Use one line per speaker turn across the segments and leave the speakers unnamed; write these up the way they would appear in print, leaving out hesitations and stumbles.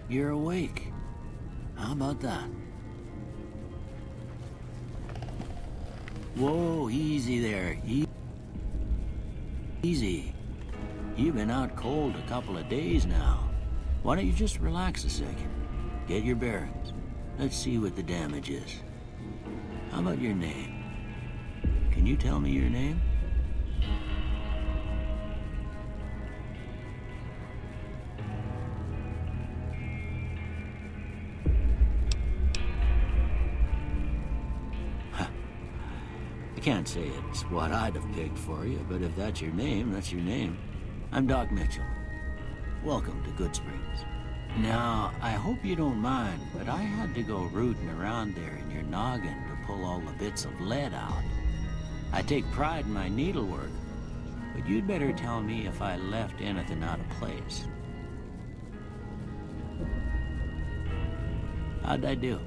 You're awake. How about that? Whoa, easy there. Easy. You've been out cold a couple of days now. Why don't you just relax a second? Get your bearings. Let's see what the damage is. How about your name? Can you tell me your name? I can't say it's what I'd have picked for you, but if that's your name, that's your name. I'm Doc Mitchell. Welcome to Goodsprings. Now, I hope you don't mind, but I had to go rooting around there in your noggin to pull all the bits of lead out. I take pride in my needlework, but you'd better tell me if I left anything out of place. How'd I do?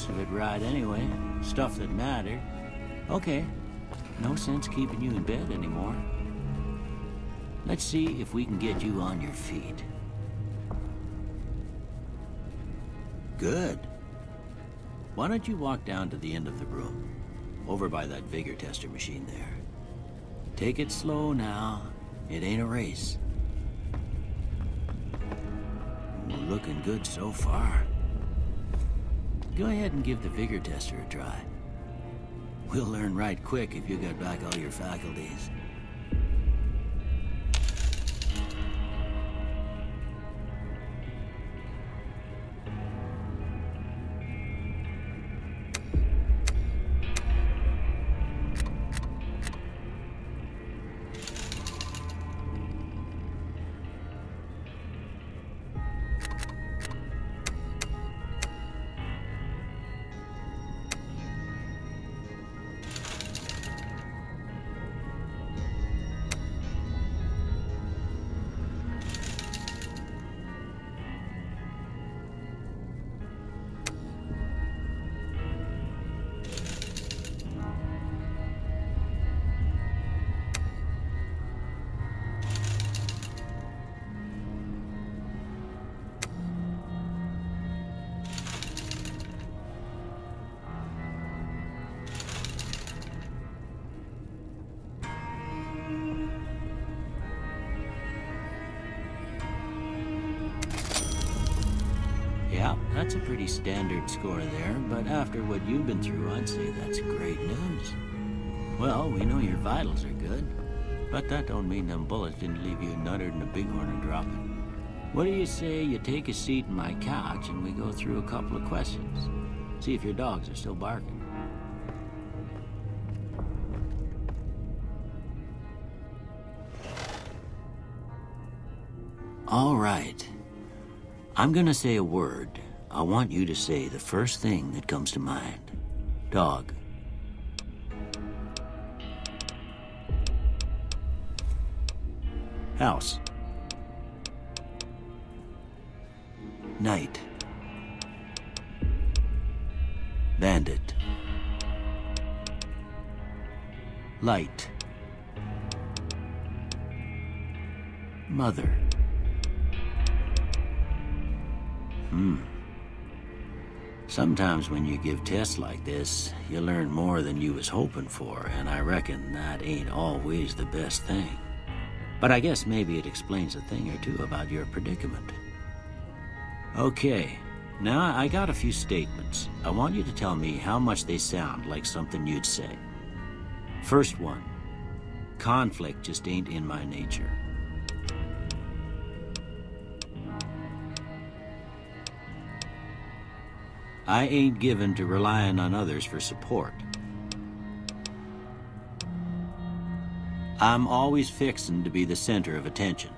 most of it right anyway. Stuff that mattered. Okay, no sense keeping you in bed anymore. Let's see if we can get you on your feet. Good. Why don't you walk down to the end of the room, over by that vigor tester machine there. Take it slow now. It ain't a race. We're looking good so far. Go ahead and give the vigor tester a try. We'll learn right quick if you got back all your faculties. Yeah, that's a pretty standard score there, but after what you've been through, I'd say that's great news. Well, we know your vitals are good, but that don't mean them bullets didn't leave you nuttered and a bighorn dropping. What do you say you take a seat in my couch and we go through a couple of questions? See if your dogs are still barking. All right. I'm gonna say a word. I want you to say the first thing that comes to mind. Dog. House. Night. Bandit. Light. Mother. Sometimes when you give tests like this, you learn more than you was hoping for, and I reckon that ain't always the best thing. But I guess maybe it explains a thing or two about your predicament. Okay, now I got a few statements. I want you to tell me how much they sound like something you'd say. First one, conflict just ain't in my nature. I ain't given to relying on others for support. I'm always fixin' to be the center of attention.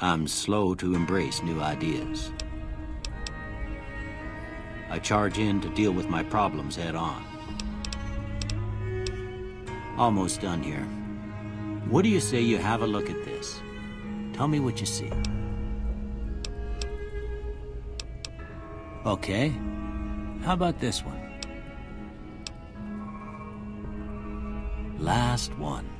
I'm slow to embrace new ideas. I charge in to deal with my problems head on. Almost done here. What do you say you have a look at this? Tell me what you see. Okay, how about this one? Last one.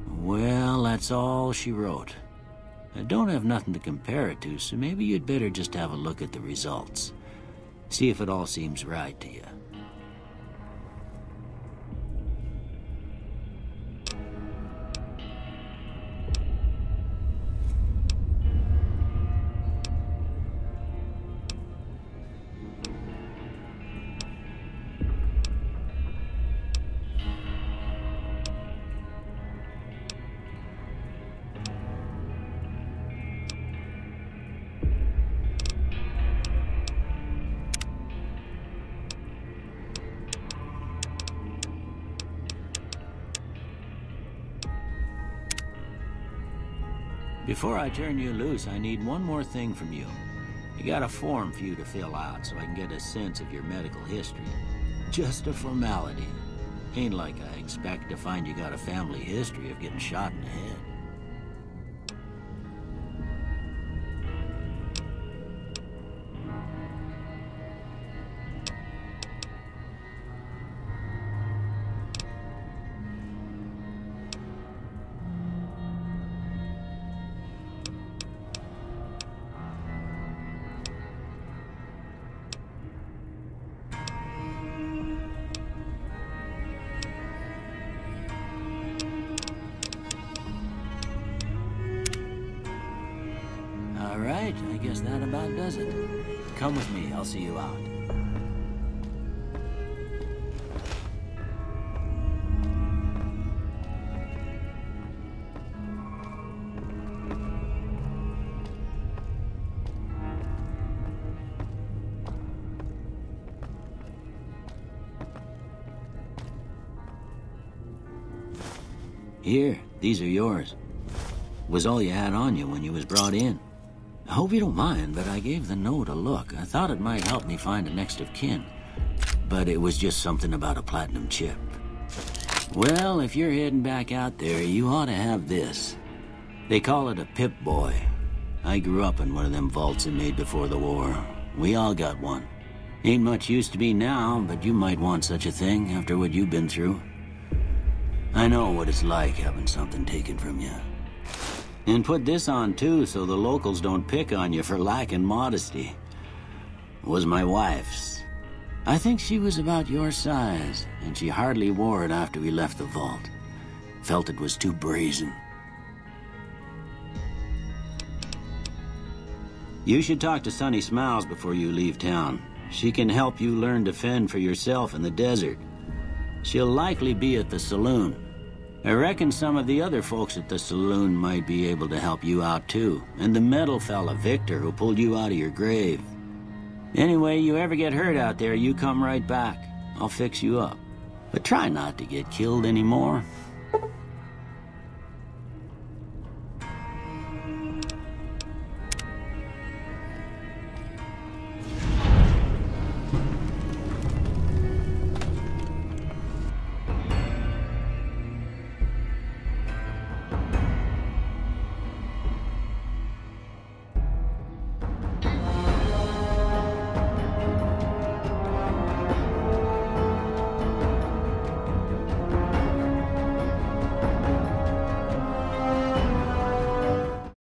Well, that's all she wrote. I don't have nothing to compare it to, so maybe you'd better just have a look at the results. See if it all seems right to you. Before I turn you loose, I need one more thing from you. I got a form for you to fill out so I can get a sense of your medical history. Just a formality. Ain't like I expect to find you got a family history of getting shot in the head. guess that about does it. Come with me, I'll see you out. Here, these are yours. Was all you had on you when you was brought in. I hope you don't mind, but I gave the note a look. I thought it might help me find a next of kin. But it was just something about a platinum chip. Well, if you're heading back out there, you ought to have this. They call it a Pip-Boy. I grew up in one of them vaults they made before the war. We all got one. Ain't much use to me now, but you might want such a thing after what you've been through. I know what it's like having something taken from you. And put this on too, so the locals don't pick on you for lacking modesty. It was my wife's. I think she was about your size, and she hardly wore it after we left the vault. Felt it was too brazen. You should talk to Sunny Smiles before you leave town. She can help you learn to fend for yourself in the desert. She'll likely be at the saloon. I reckon some of the other folks at the saloon might be able to help you out too, and the metal fella Victor who pulled you out of your grave. Anyway, you ever get hurt out there, you come right back. I'll fix you up. But try not to get killed anymore.